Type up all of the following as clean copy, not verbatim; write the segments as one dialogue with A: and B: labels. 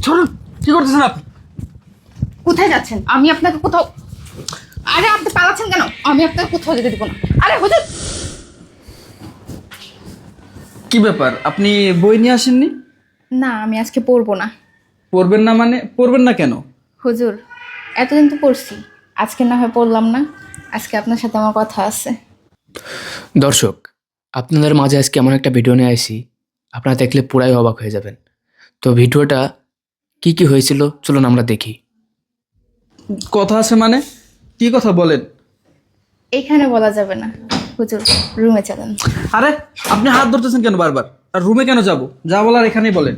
A: ছাড়ুন, কি করতেছেন আপনি?
B: কোথায় যাচ্ছেন? আমি আপনাকে কোথাও, আরে আপনি পালাচ্ছেন কেন? আমি আপনাকে কোথাও যেতে দিব না। আরে হুজুর,
A: কি ব্যাপার, আপনি বই নিয়ে আসেননি?
B: না আমি আজকে পড়বো না।
A: পড়বেন না মানে পড়বেন না কেন?
B: হুজুর, এতদিন তো পড়ছি, আজকে না হয় পড়লাম না। আজকে আপনার সাথে আমার কথা আছে।
C: দর্শক, আপনাদের মাঝে আজকে এমন একটা ভিডিও নিয়ে আসি, আপনারা দেখলে পুরাই অবাক হয়ে যাবেন। তো ভিডিওটা কি কি হয়েছিল চলুন আমরা দেখি।
A: কথা আছে মানে কি কথা বলেন?
B: এখানে বলা যাবে না। হুজুর, রুমে চলেন।
A: আরে আপনি হাত ধরতেছেন কেন বারবার? আর রুমে কেন যাব? যা বলার এখানেই বলেন।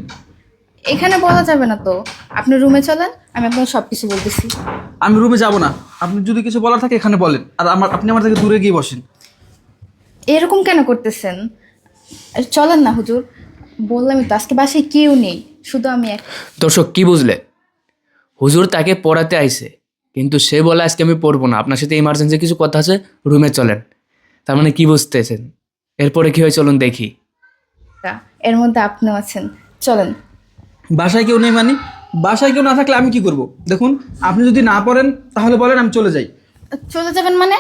B: এখানে বলা যাবে না তো। আপনি রুমে চলেন, আমি আপনাকে সব কিছু বলতেছি।
A: আমি রুমে যাব না। আপনি যদি কিছু বলার থাকে এখানে বলেন, আর আপনি আমার থেকে দূরে গিয়ে বসেন।
B: এরকম কেন করতেছেন? চলেন না হুজুর, বললামই তো আজকে বাসায় কেউ নেই, শুধু আমি এক।
C: দর্শক কি বুঝলে? হুজুর তাকে পড়াতে আইছে, কিন্তু সে বলে আজকে আমি পড়বো না, আপনার সাথে ইমার্জেন্সি কিছু কথা আছে, রুমে চলেন। তার মানে কি বুঝতেছেন? এরপরে কি হয় চলুন দেখি।
B: এর মধ্যে আপনিও আছেন, চলেন।
A: বাসায় কেউ নেই মানে? বাসায় কেউ না থাকলে আমি কি করব? দেখুন, আপনি যদি না পড়েন তাহলে বলেন, আমি চলে যাই।
B: চলে যাবেন মানে?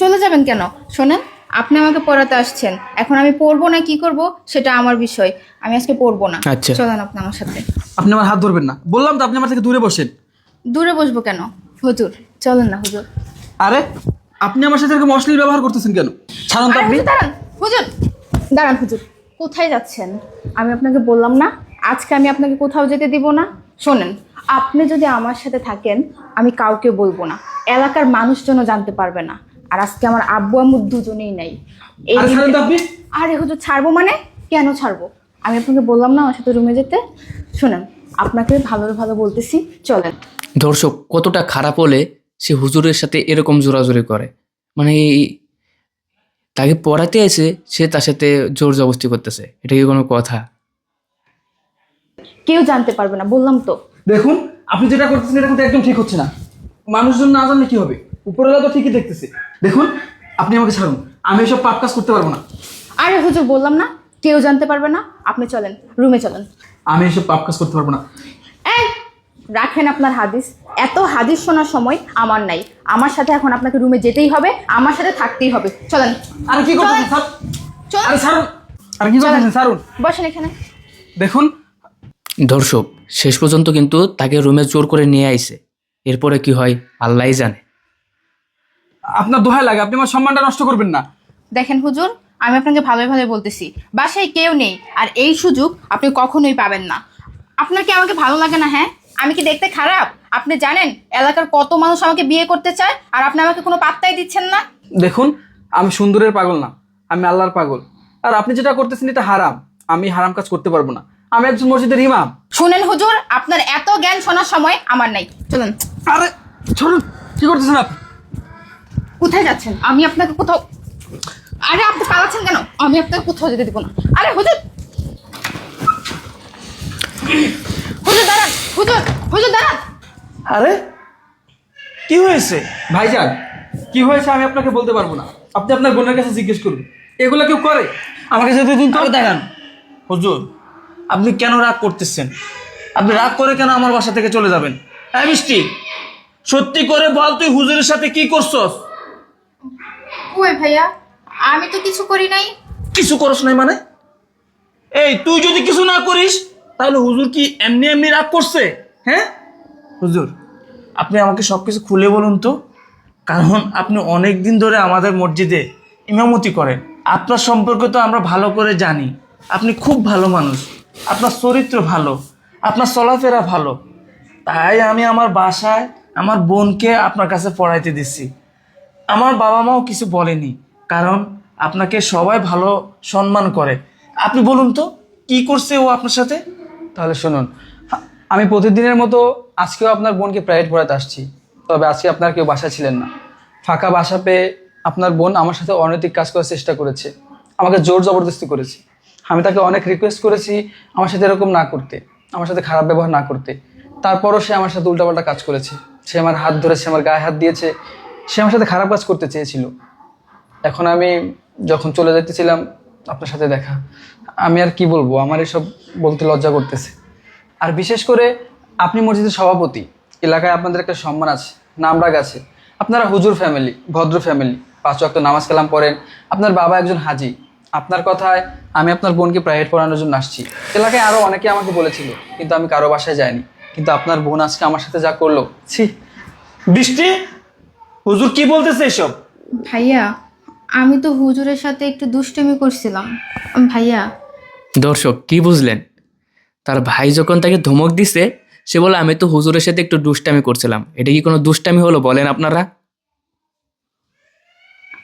B: চলে যাবেন কেন? শোনেন, আপনি আমাকে পড়াতে আসছেন, এখন আমি পড়বো না কি করব সেটা আমার বিষয়। আমি আজকে পড়বো না।
C: আচ্ছা।
B: চলেন আপনি আমার সাথে।
A: আপনি আমার হাত ধরবেন না, বললাম তো, আপনি আমার থেকে দূরে বসেন।
B: দূরে বসবো কেন? হুজুর, চলেন না হুজুর।
A: আরে আপনি আমার সাথে এরকম অশ্লীল ব্যবহার করতেছেন কেন? ছাড়ুন তো
B: আরে
A: আপনি।
B: হুজুর দাঁড়ান, হুজুর দাঁড়ান। হুজুর, কোথায় যাচ্ছেন? আমি আপনাকে বললাম না আজকে আমি আপনাকে কোথাও যেতে দিব না। শোনেন, আপনি যদি আমার সাথে থাকেন আমি কাউকে বলবো না, এলাকার মানুষজনও জানতে পারবে না। আর আজকে আমার আব্বু আম্মু দুজনেই নাই।
A: আরে ছাড়ুন তো আপনি।
B: আরে হুজুর, ছাড়বো মানে? কেন ছাড়বো? আমি আপনাকে বললাম না আমার সাথে রুমে যেতে। শোনেন, আপনাকে ভালো ভালো বলতেছি, চলেন।
C: দর্শক কতটা খারাপ হলে সে হুজুরের সাথে এরকম জোরাজুরি করে, মানে তাকে পড়াতে এসে সে তার সাথে জোর জবরদস্তি করতেছে, এটা কি কোনো কথা?
B: কেউ জানতে পারবে না, বললাম তো।
A: দেখুন, আপনি যেটা করতেছেন এটা কিন্তু একদম ঠিক হচ্ছে না। মানুষজন না জানলে কি হবে? উপরওয়ালা তো ঠিকই দেখতেছে। দেখুন, আপনি আমাকে ছাড়ুন, আমি এসব পাপ কাজ করতে পারবো না।
B: আরে হুজুর, বললাম না কেউ জানতে পারবে না। আপনি চলেন, রুমে চলেন।
A: আমি এসব পাপ কাজ করতে পারবো না।
B: এই, রাখেন আপনার হাদিস। এত হাদিস শোনার সময় আমার নাই। আমার সাথে এখন আপনাকে রুমে যেতেই হবে, আমার সাথে থাকতেই হবে। চলেন।
A: আরে কি করতেছেন স্যার?
B: চলেন।
A: আরে ছাড়ুন। আরে কি করতেছেন ছাড়ুন।
B: বসেন এখানে।
A: দেখুন,
C: দর্শক শেষ পর্যন্ত কিন্তু তাকে রুমে জোর করে নিয়ে আইছে, এরপরে কি হয় আল্লাহই জানে।
A: আপনার দোহাই লাগে, আপনি আমার সম্মানটা নষ্ট করবেন না।
B: দেখেন হুজুর, আমি আপনাকে ভালোই ভালোই বলতেছি, বাসায় কেউ নেই, আর এই সুযোগ আপনি কখনোই পাবেন না। আপনার কি আমাকে ভালো লাগে না? হ্যাঁ, আমি কি দেখতে খারাপ? আপনি জানেন এলাকার কত মানুষ আমাকে বিয়ে করতে চায়, আর আপনি আমাকে কোনো পাত্তাই দিচ্ছেন না।
A: দেখুন, আমি সুন্দরের পাগল না, আমি আল্লাহর পাগল। আর আপনি যেটা করতেছেন এটা হারাম। আমি হারাম কাজ করতে পারবো না। আমি একজন মসজিদের ইমাম।
B: শুনেন হুজুর, আপনার এত জ্ঞান শোনার সময় আমার নাই। চলুন।
A: আরে ছাড়ুন, কি করতেছেন আপনি?
B: কোথায় যাচ্ছেন? আমি আপনাকে কোথাও, আরে আপনি পালাচ্ছেন কেন? আমি আপনাকে কোথাও যেতে দিব না। আরে হুজুর, হুজুর দাঁড়ান। হুজুর, হুজুর দাঁড়ান।
A: আরে কি হয়েছে ভাইজান? কি হয়েছে আমি আপনাকে বলতে পারবো না। আপনি আপনার বোনের কাছে জিজ্ঞেস করুন। এগুলো কেউ করে? আমাকে যেতে দিন তো।
D: দাঁড়ান হুজুর, আপনি কেন রাগ করতেছেন? আপনি রাগ করে কেন আমার বাসা থেকে চলে যাবেন? হ্যাঁ মিষ্টি, সত্যি করে বল, তুই হুজুরের সাথে কি করছস?
B: কই ভাইয়া, আমি তো কিছু করি নাই।
D: কিছু করস নাই মানে? এই তুই যদি কিছু না করিস তাহলে হুজুর কি এমনি এমনি রাগ করছে? হ্যাঁ হুজুর, আপনি আমাকে সব কিছু খুলে বলুন তো, কারণ আপনি অনেক দিন ধরে আমাদের মসজিদে ইমামতি করেন। আপনার সম্পর্কে তো আমরা ভালো করে জানি। আপনি খুব ভালো মানুষ, আপনার চরিত্র ভালো, আপনার চলাফেরা ভালো। তাই আমি আমার বাসায় আমার বোনকে আপনার কাছে পড়াইতে দিচ্ছি। আমার বাবা মাও কিছু বলেনি, কারণ আপনাকে সবাই ভালো সম্মান করে। আপনি বলুন তো কি করছে ও আপনার সাথে?
A: তাহলে শুনুন, আমি প্রতিদিনের মতো আজকেও আপনার বোনকে প্রাইভেট পড়াতে আসছি। তবে আজকে আপনার কেউ বাসায় ছিলেন না। ফাঁকা বাসা পেয়ে আপনার বোন আমার সাথে অনৈতিক কাজ করার চেষ্টা করেছে, আমাকে জোর জবরদস্তি করেছে। আমি তাকে অনেক রিকোয়েস্ট করেছি আমার সাথে এরকম না করতে, আমার সাথে খারাপ ব্যবহার না করতে। তারপরও সে আমার সাথে উল্টাপাল্টা কাজ করেছে। সে আমার হাত ধরেছে, আমার গায়ে হাত দিয়েছে। সে আমার সাথে খারাপ কাজ করতে চেয়েছিল। এখন আমি যখন চলে যেতেছিলাম আপনার সাথে দেখা, আমি আর কি বলবো, আমার এসব বলতে লজ্জা করতেছে। আর বিশেষ করে আপনি মসজিদের সভাপতি, এলাকায় আপনাদের একটা সম্মান আছে, নামডাক আছে। আপনারা হুজুর ফ্যামিলি, ভদ্র ফ্যামিলি, 5 ওয়াক্ত নামাজ কালাম পড়েন। আপনার বাবা একজন হাজি। আপনার কথায় আমি আপনার বোনকে প্রাইভেট পড়ানোর জন্য আসছি। এলাকায় আরও অনেকে আমাকে বলেছিল, কিন্তু আমি কারো বাসায় যাইনি। কিন্তু আপনার বোন আজকে আমার সাথে যা করলো, ছি।
D: বৃষ্টি, হুজুর কি বলতেছে এসব?
B: ভাইয়া, আমি তো হুজুরের সাথে একটু দুষ্টুমি করছিলাম। ভাইয়া,
C: দর্শক কি বুঝলেন? তার ভাই যখন তাকে ধমক দিছে, সে বলে আমি তো হুজুরের সাথে একটু দুষ্টামি করছিলাম। এটা কি কোনো দুষ্টামি হলো বলেন আপনারা?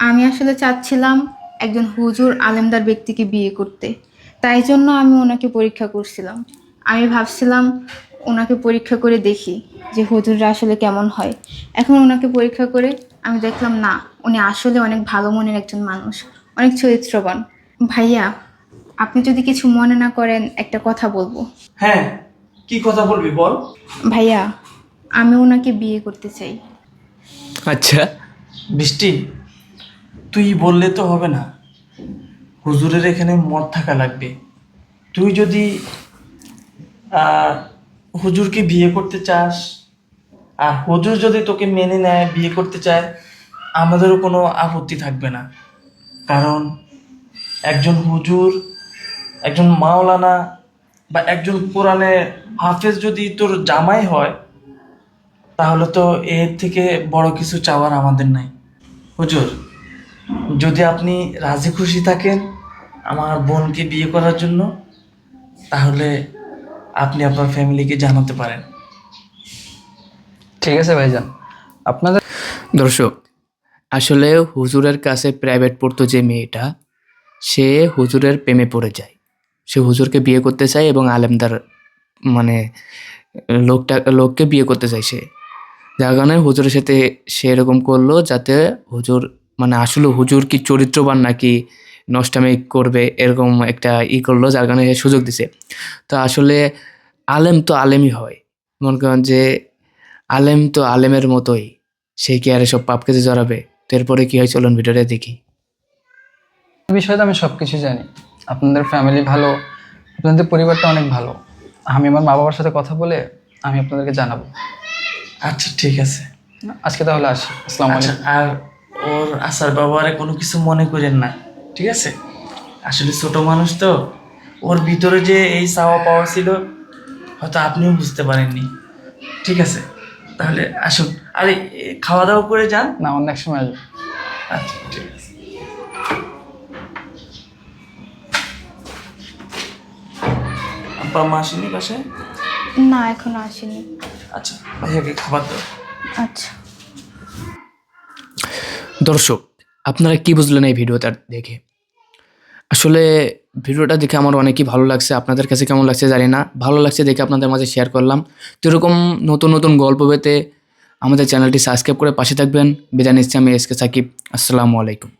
B: আমি আসলে চাচ্ছিলাম একজন হুজুর আলেমদার ব্যক্তিকে বিয়ে করতে, তাই জন্য আমি ওনাকে পরীক্ষা করছিলাম। আমি ভাবছিলাম ওনাকে পরীক্ষা করে দেখি যে হুজুররা আসলে কেমন হয়। এখন ওনাকে পরীক্ষা করে আমি দেখলাম না, উনি আসলে অনেক ভালো মনের একজন মানুষ, অনেক চরিত্রবান। ভাইয়া, আপনি যদি কিছু মনে না করেন একটা কথা বলবো।
D: হ্যাঁ, কি কথা বলবি বল।
B: ভাইয়া, আমি ওনাকে বিয়ে করতে চাই।
C: আচ্ছা,
D: বৃষ্টি, তুই বললে তো হবে না, হুজুরের এখানে মত থাকা লাগবে। তুই যদি হুজুরকে বিয়ে করতে চাস, আর হুজুর যদি তোকে মেনে নেয়, বিয়ে করতে চায়, আমাদেরও কোনো আপত্তি থাকবে না। কারণ একজন হুজুর, একজন মাওলানা বা একজন কোরআনে হাফেজ যদি তোর জামাই হয়, তাহলে তো এর থেকে বড় কিছু চাওয়ার আমাদের নাই। হুজুর, যদি আপনি রাজি খুশি থাকেন আমার বোনকে বিয়ে করার জন্য, তাহলে আপনি আপনার ফ্যামিলিকে জানাতে পারেন।
A: ঠিক আছে ভাইজান, আপনাদের
C: দর্শক আসলে হুজুরের কাছে প্রাইভেট পড়তো যে মেয়েটা, সে হুজুরের প্রেমে পড়ে যায়। সে হুজুরকে বিয়ে করতে চায় এবং আলেমদার মানে লোককে বিয়ে করতে চায় সে। যার কারণে হুজুরের সাথে সে এরকম করলো, যাতে হুজুর মানে আসলে হুজুর কি চরিত্রবান নাকি নষ্টামি করবে এরকম একটা করলো, যার কারণে সে সুযোগ দিছে। তো আসলে আলেম তো আলেমই হয়, মনে করেন যে আলেম তো আলেমের মতোই, সে কি আর এসব পাপ কাজে জড়াবে? তো এরপরে কি হয় চলুন ভিডিওটা দেখি।
A: বিষয়ে তো আমি সব কিছু জানি। আপনাদের ফ্যামিলি ভালো, আপনাদের পরিবারটা অনেক ভালো। আমি আমার মা বাবার সাথে কথা বলে আমি আপনাদেরকে জানাবো।
D: আচ্ছা ঠিক আছে।
A: আজকে তাহলে আসি, আসসালামু
D: আচ্ছা,
A: আলাইকুম।
D: আর ওর আসার ব্যবহারে কোনো কিছু মনে করেন না, ঠিক আছে? আসলে ছোট মানুষ তো, ওর ভিতরে যে এই চাওয়া পাওয়া ছিল হয়তো আপনিও বুঝতে পারেননি। ঠিক আছে, তাহলে আসুন। আরে খাওয়া দাওয়া করে যান।
A: না, অনেক সময় আসবে।
D: আচ্ছা ঠিক আছে। আব্বা মা আসেনি বাসায়?
B: না, এখনো আসেনি।
D: আচ্ছা, ভাইয়াকে খাবার দাও।
B: আচ্ছা।
C: দর্শক আপনারা কি বুঝলেন এই ভিডিওটা দেখে? আসলে ভিডিওটা দেখে আমার অনেকই ভালো লাগছে। আপনাদের কাছে কেমন লাগছে জানি না, ভালো লাগছে দেখে আপনাদের মাঝে শেয়ার করলাম। তো এরকম নতুন নতুন গল্প পেতে আমাদের চ্যানেলটি সাবস্ক্রাইব করে পাশে থাকবেন। বিদায় নিচ্ছি আমি এসকে সাকিব। আসসালামু আলাইকুম।